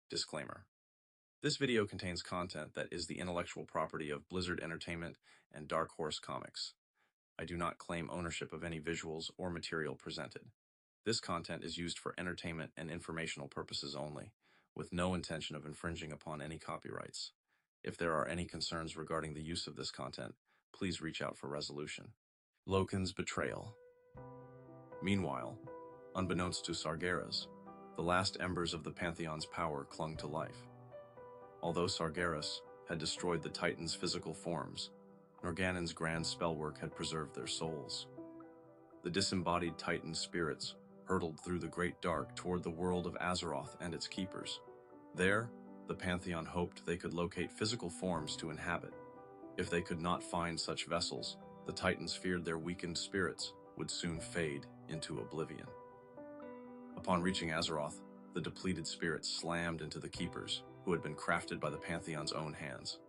Disclaimer. This video contains content that is the intellectual property of Blizzard Entertainment and Dark Horse Comics. I do not claim ownership of any visuals or material presented. This content is used for entertainment and informational purposes only, with no intention of infringing upon any copyrights. If there are any concerns regarding the use of this content, please reach out for resolution. Loken's Betrayal. Meanwhile, unbeknownst to Sargeras, the last embers of the Pantheon's power clung to life. Although Sargeras had destroyed the Titans' physical forms, Norgannon's grand spellwork had preserved their souls. The disembodied Titan spirits hurtled through the great dark toward the world of Azeroth and its keepers. There, the Pantheon hoped they could locate physical forms to inhabit. If they could not find such vessels, the Titans feared their weakened spirits would soon fade into oblivion. Upon reaching Azeroth, the depleted spirits slammed into the Keepers, who had been crafted by the Pantheon's own hands.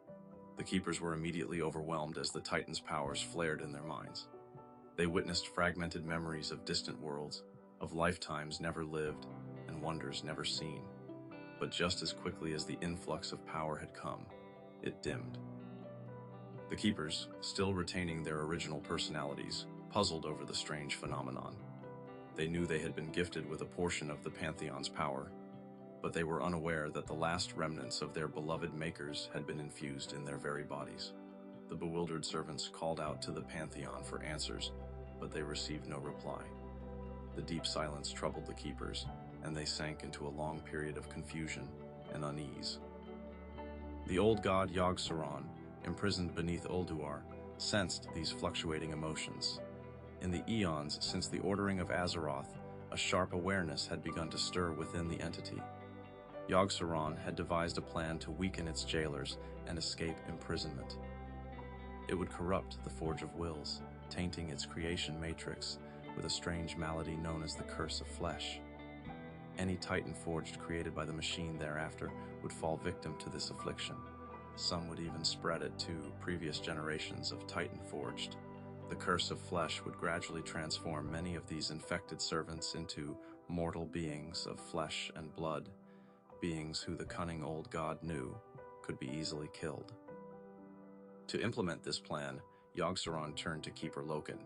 The Keepers were immediately overwhelmed as the Titans' powers flared in their minds. They witnessed fragmented memories of distant worlds, of lifetimes never lived, and wonders never seen. But just as quickly as the influx of power had come, it dimmed. The Keepers, still retaining their original personalities, puzzled over the strange phenomenon. They knew they had been gifted with a portion of the Pantheon's power, but they were unaware that the last remnants of their beloved makers had been infused in their very bodies. The bewildered servants called out to the Pantheon for answers, but they received no reply. The deep silence troubled the Keepers, and they sank into a long period of confusion and unease. The old god Yogg-Saron, imprisoned beneath Ulduar, sensed these fluctuating emotions. In the eons since the ordering of Azeroth, a sharp awareness had begun to stir within the entity. Yogg-Saron had devised a plan to weaken its jailers and escape imprisonment. It would corrupt the Forge of Wills, tainting its creation matrix with a strange malady known as the Curse of Flesh. Any Titan forged created by the machine thereafter would fall victim to this affliction. Some would even spread it to previous generations of Titan forged. The Curse of Flesh would gradually transform many of these infected servants into mortal beings of flesh and blood, beings who the cunning old god knew could be easily killed. To implement this plan, Yogg-Saron turned to Keeper Loken.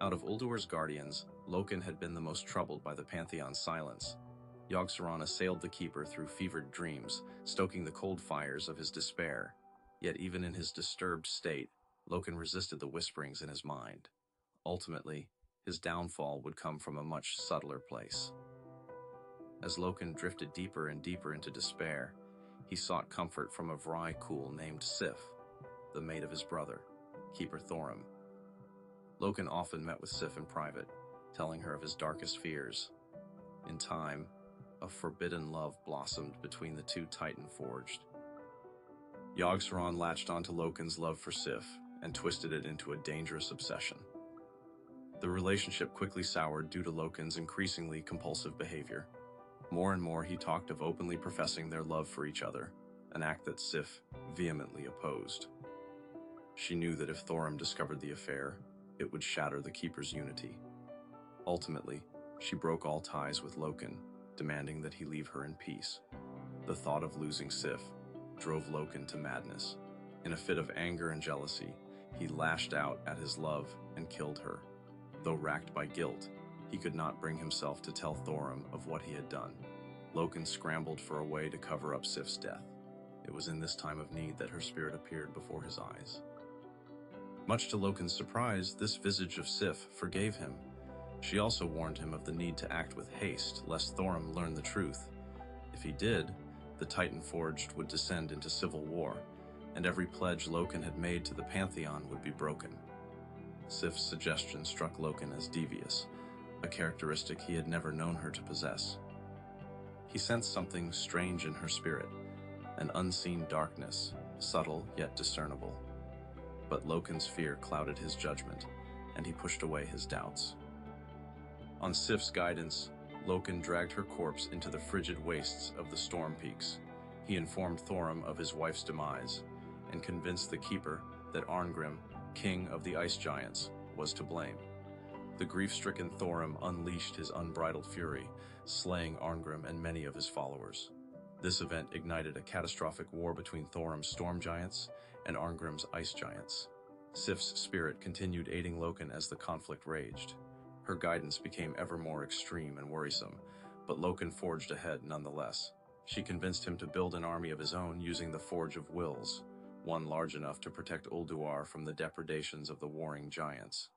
Out of Ulduar's guardians, Loken had been the most troubled by the Pantheon's silence. Yogg-Saron assailed the Keeper through fevered dreams, stoking the cold fires of his despair. Yet even in his disturbed state, Loken resisted the whisperings in his mind. Ultimately, his downfall would come from a much subtler place. As Loken drifted deeper and deeper into despair, he sought comfort from a Vrykul named Sif, the mate of his brother, Keeper Thorim. Loken often met with Sif in private, telling her of his darkest fears. In time, a forbidden love blossomed between the two Titan forged. Yogg-Saron latched onto Loken's love for Sif and twisted it into a dangerous obsession. The relationship quickly soured due to Loken's increasingly compulsive behavior. More and more he talked of openly professing their love for each other, an act that Sif vehemently opposed. She knew that if Thorim discovered the affair, it would shatter the Keeper's unity. Ultimately, she broke all ties with Loken, demanding that he leave her in peace. The thought of losing Sif drove Loken to madness. In a fit of anger and jealousy, he lashed out at his love and killed her. Though racked by guilt, he could not bring himself to tell Thorim of what he had done. Loken scrambled for a way to cover up Sif's death. It was in this time of need that her spirit appeared before his eyes. Much to Loken's surprise, this visage of Sif forgave him. She also warned him of the need to act with haste, lest Thorim learn the truth. If he did, the Titan Forged would descend into civil war, and every pledge Loken had made to the Pantheon would be broken. Sif's suggestion struck Loken as devious, a characteristic he had never known her to possess. He sensed something strange in her spirit, an unseen darkness, subtle yet discernible. But Loken's fear clouded his judgment, and he pushed away his doubts. On Sif's guidance, Loken dragged her corpse into the frigid wastes of the Storm Peaks. He informed Thorim of his wife's demise, and convinced the Keeper that Arngrim, king of the Ice Giants, was to blame. The grief-stricken Thorim unleashed his unbridled fury, slaying Arngrim and many of his followers. This event ignited a catastrophic war between Thorim's storm giants and Arngrim's ice giants. Sif's spirit continued aiding Loken as the conflict raged. Her guidance became ever more extreme and worrisome, but Loken forged ahead nonetheless. She convinced him to build an army of his own using the Forge of Wills, one large enough to protect Ulduar from the depredations of the warring giants.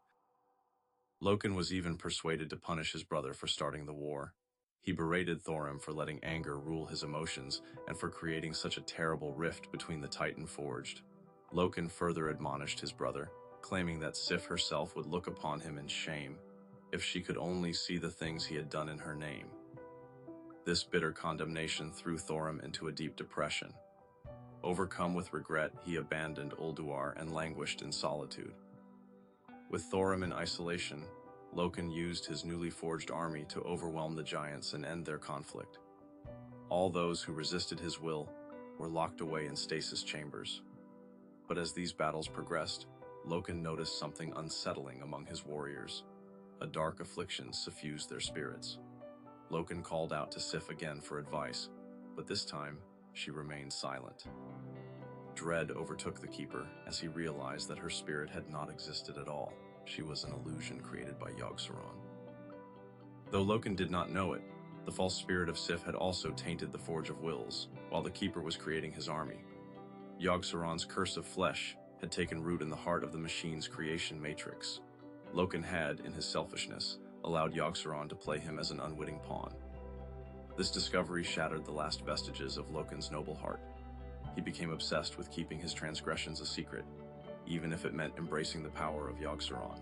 Loken was even persuaded to punish his brother for starting the war. He berated Thorim for letting anger rule his emotions and for creating such a terrible rift between the Titan forged. Loken further admonished his brother, claiming that Sif herself would look upon him in shame if she could only see the things he had done in her name. This bitter condemnation threw Thorim into a deep depression. Overcome with regret, he abandoned Ulduar and languished in solitude. With Thorim in isolation, Loken used his newly forged army to overwhelm the giants and end their conflict. All those who resisted his will were locked away in stasis chambers. But as these battles progressed, Loken noticed something unsettling among his warriors. A dark affliction suffused their spirits. Loken called out to Sif again for advice, but this time, she remained silent. Dread overtook the Keeper as he realized that her spirit had not existed at all. She was an illusion created by Yogg-Saron. Though Loken did not know it, the false spirit of Sif had also tainted the Forge of Wills, while the Keeper was creating his army. Yogg-Saron's curse of flesh had taken root in the heart of the machine's creation matrix. Loken had, in his selfishness, allowed Yogg-Saron to play him as an unwitting pawn. This discovery shattered the last vestiges of Loken's noble heart. He became obsessed with keeping his transgressions a secret, even if it meant embracing the power of Yogg-Saron.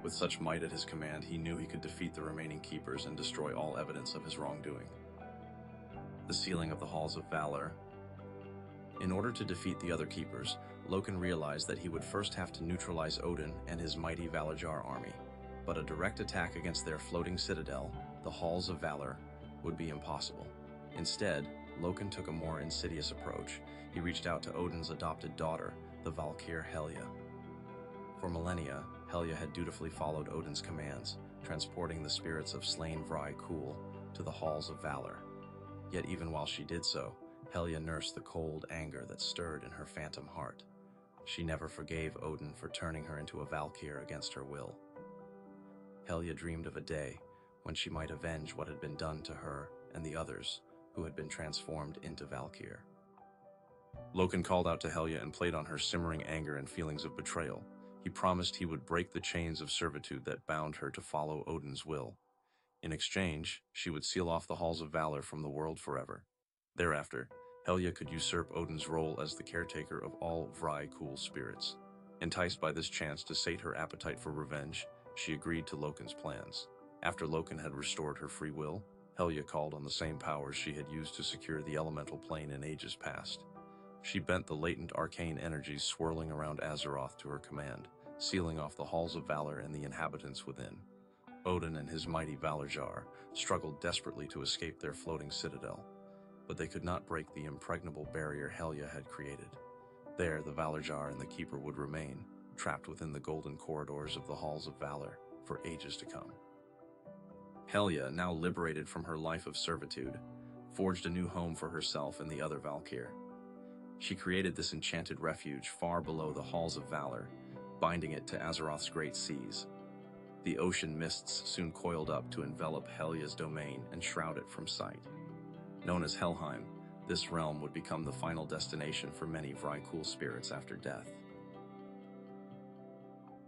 With such might at his command, he knew he could defeat the remaining Keepers and destroy all evidence of his wrongdoing. The sealing of the Halls of Valor. In order to defeat the other Keepers, Loken realized that he would first have to neutralize Odin and his mighty Valorjar army. But a direct attack against their floating citadel, the Halls of Valor, would be impossible. Instead, Loken took a more insidious approach. He reached out to Odin's adopted daughter, the Valkyr Helja. For millennia, Helja had dutifully followed Odin's commands, transporting the spirits of slain Vrykul to the Halls of Valor. Yet even while she did so, Helja nursed the cold anger that stirred in her phantom heart. She never forgave Odin for turning her into a Valkyr against her will. Helja dreamed of a day when she might avenge what had been done to her and the others who had been transformed into Valkyr. Loken called out to Helja and played on her simmering anger and feelings of betrayal. He promised he would break the chains of servitude that bound her to follow Odin's will. In exchange, she would seal off the Halls of Valor from the world forever. Thereafter, Helja could usurp Odin's role as the caretaker of all Vrykul spirits. Enticed by this chance to sate her appetite for revenge, she agreed to Loken's plans. After Loken had restored her free will, Helja called on the same powers she had used to secure the elemental plane in ages past. She bent the latent arcane energies swirling around Azeroth to her command, sealing off the Halls of Valor and the inhabitants within. Odin and his mighty Valorjar struggled desperately to escape their floating citadel, but they could not break the impregnable barrier Helja had created. There, the Valorjar and the Keeper would remain, trapped within the golden corridors of the Halls of Valor for ages to come. Helja, now liberated from her life of servitude, forged a new home for herself and the other Valkyr. She created this enchanted refuge far below the Halls of Valor, binding it to Azeroth's great seas. The ocean mists soon coiled up to envelop Helja's domain and shroud it from sight. Known as Helheim, this realm would become the final destination for many Vrykul spirits after death.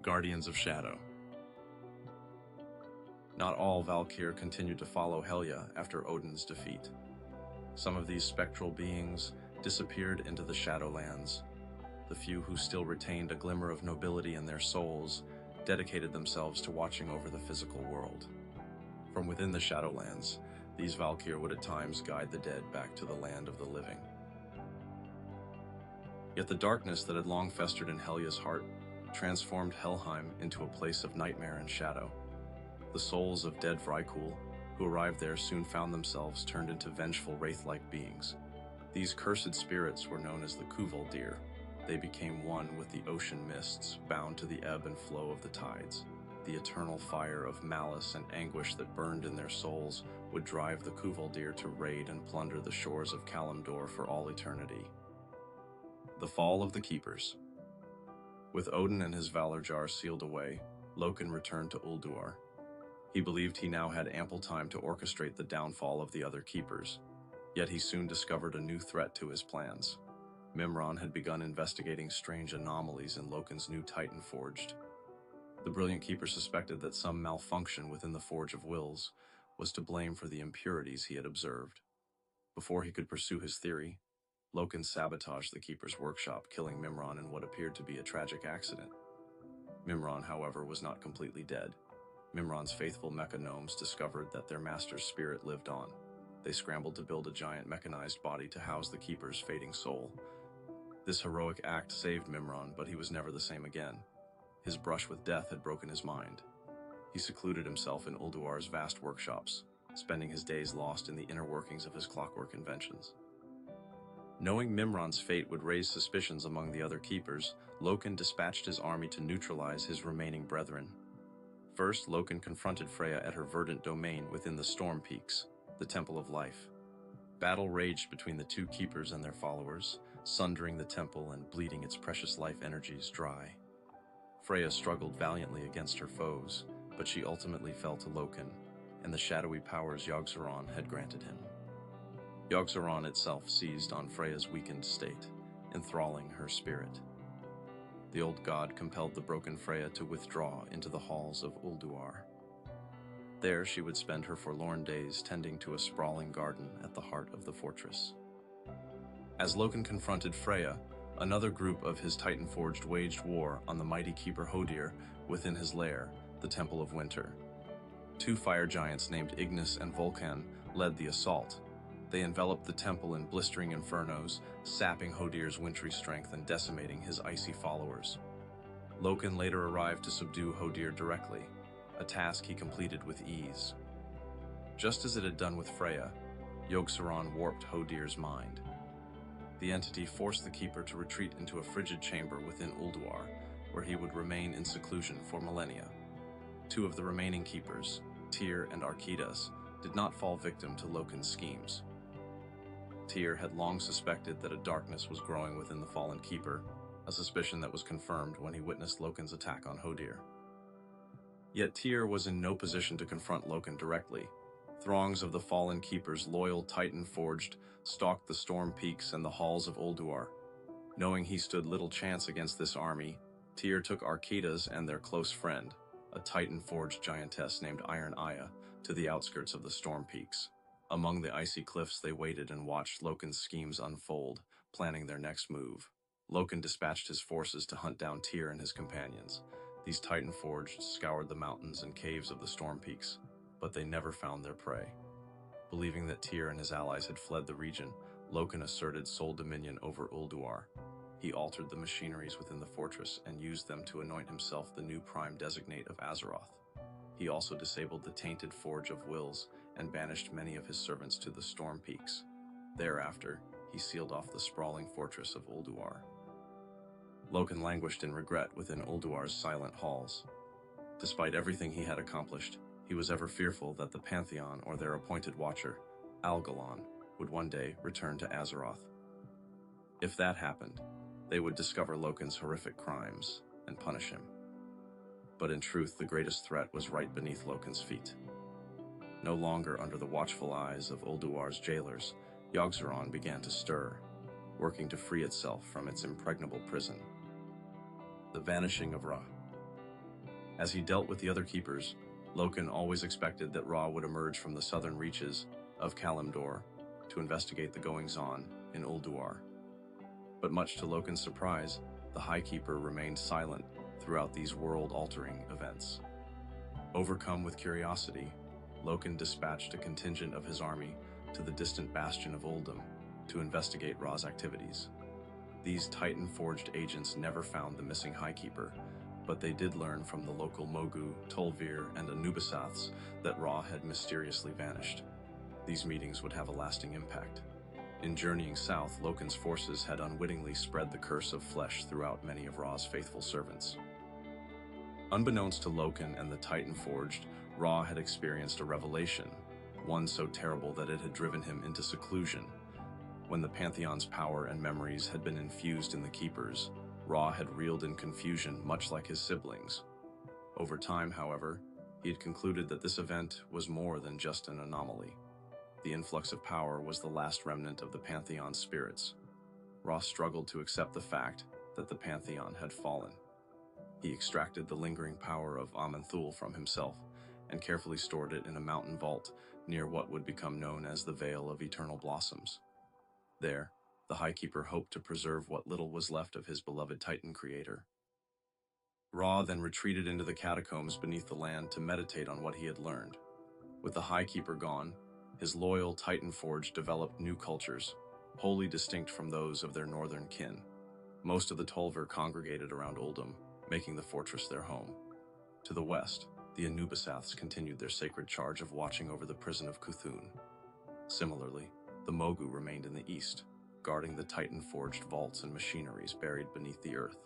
Guardians of Shadow. Not all Valkyr continued to follow Helja after Odin's defeat. Some of these spectral beings disappeared into the Shadowlands. The few who still retained a glimmer of nobility in their souls dedicated themselves to watching over the physical world. From within the Shadowlands, these Valkyr would at times guide the dead back to the land of the living. Yet the darkness that had long festered in Helja's heart transformed Helheim into a place of nightmare and shadow. The souls of dead Vrykul who arrived there soon found themselves turned into vengeful wraith-like beings. These cursed spirits were known as the Kuvaldir. They became one with the ocean mists, bound to the ebb and flow of the tides. the eternal fire of malice and anguish that burned in their souls would drive the Kuvaldir to raid and plunder the shores of Kalimdor for all eternity. The Fall of the Keepers. With Odin and his Valor jar sealed away, Loken returned to Ulduar. He believed he now had ample time to orchestrate the downfall of the other keepers, yet he soon discovered a new threat to his plans. Mimron had begun investigating strange anomalies in Loken's new Titan forged. The brilliant keeper suspected that some malfunction within the Forge of Wills was to blame for the impurities he had observed. Before he could pursue his theory, Loken sabotaged the keeper's workshop, killing Mimron in what appeared to be a tragic accident. Mimron, however, was not completely dead. Mimron's faithful mecha gnomes discovered that their master's spirit lived on. They scrambled to build a giant mechanized body to house the keeper's fading soul. This heroic act saved Mimron, but he was never the same again. His brush with death had broken his mind. He secluded himself in Ulduar's vast workshops, spending his days lost in the inner workings of his clockwork inventions. Knowing Mimron's fate would raise suspicions among the other keepers, Loken dispatched his army to neutralize his remaining brethren. First, Loken confronted Freya at her verdant domain within the Storm Peaks, the Temple of Life. Battle raged between the two keepers and their followers, sundering the temple and bleeding its precious life energies dry. Freya struggled valiantly against her foes, but she ultimately fell to Loken and the shadowy powers Yogg-Saron had granted him. Yogg-Saron itself seized on Freya's weakened state, enthralling her spirit. The old god compelled the broken Freya to withdraw into the halls of Ulduar. There she would spend her forlorn days tending to a sprawling garden at the heart of the fortress. As Loken confronted Freya, another group of his Titan-forged waged war on the mighty keeper Hodir within his lair, the Temple of Winter. Two fire giants named Ignis and Vulcan led the assault. They enveloped the temple in blistering infernos, sapping Hodir's wintry strength and decimating his icy followers. Loken later arrived to subdue Hodir directly, a task he completed with ease. Just as it had done with Freya, Yogg-Saron warped Hodir's mind. The entity forced the keeper to retreat into a frigid chamber within Ulduar, where he would remain in seclusion for millennia. Two of the remaining keepers, Tyr and Arkidas, did not fall victim to Loken's schemes. Tyr had long suspected that a darkness was growing within the fallen keeper, a suspicion that was confirmed when he witnessed Loken's attack on Hodir. Yet Tyr was in no position to confront Loken directly. Throngs of the fallen keeper's loyal Titan-forged stalked the storm peaks and the halls of Ulduar. Knowing he stood little chance against this army, Tyr took Arkidas and their close friend, a Titan-forged giantess named Iron Aya, to the outskirts of the storm peaks. Among the icy cliffs they waited and watched Loken's schemes unfold, planning their next move. Loken dispatched his forces to hunt down Tyr and his companions. These Titan-forged scoured the mountains and caves of the storm peaks, but they never found their prey. Believing that Tyr and his allies had fled the region, Loken asserted sole dominion over Ulduar. He altered the machineries within the fortress and used them to anoint himself the new prime designate of Azeroth. He also disabled the tainted Forge of Wills and banished many of his servants to the Storm Peaks. Thereafter, he sealed off the sprawling fortress of Ulduar. Loken languished in regret within Ulduar's silent halls. Despite everything he had accomplished, he was ever fearful that the Pantheon or their appointed watcher, Algalon, would one day return to Azeroth. If that happened, they would discover Loken's horrific crimes and punish him. But in truth, the greatest threat was right beneath Loken's feet. No longer under the watchful eyes of Ulduar's jailers, Yogg-Saron began to stir, working to free itself from its impregnable prison. The Vanishing of Ra. As he dealt with the other keepers, Loken always expected that Ra would emerge from the southern reaches of Kalimdor to investigate the goings-on in Ulduar. But much to Loken's surprise, the High Keeper remained silent throughout these world-altering events. Overcome with curiosity, Loken dispatched a contingent of his army to the distant bastion of Uldum to investigate Ra's activities. These Titan-forged agents never found the missing High Keeper, but they did learn from the local Mogu, Tolvir, and Anubisaths that Ra had mysteriously vanished. These meetings would have a lasting impact. In journeying south, Loken's forces had unwittingly spread the curse of flesh throughout many of Ra's faithful servants. Unbeknownst to Loken and the Titan Forged, Ra had experienced a revelation, one so terrible that it had driven him into seclusion. When the Pantheon's power and memories had been infused in the Keepers, Ra had reeled in confusion much like his siblings. Over time, however, he had concluded that this event was more than just an anomaly. The influx of power was the last remnant of the Pantheon's spirits. Ra struggled to accept the fact that the Pantheon had fallen. He extracted the lingering power of Aman'Thul from himself and carefully stored it in a mountain vault near what would become known as the Vale of Eternal Blossoms. There, the High Keeper hoped to preserve what little was left of his beloved Titan creator. Ra then retreated into the catacombs beneath the land to meditate on what he had learned. With the High Keeper gone, his loyal Titan Forge developed new cultures, wholly distinct from those of their northern kin. Most of the Tolver congregated around Uldum, making the fortress their home. To the west, the Anubisaths continued their sacred charge of watching over the prison of Cthulhu. Similarly, the Mogu remained in the east, guarding the Titan-forged vaults and machineries buried beneath the earth.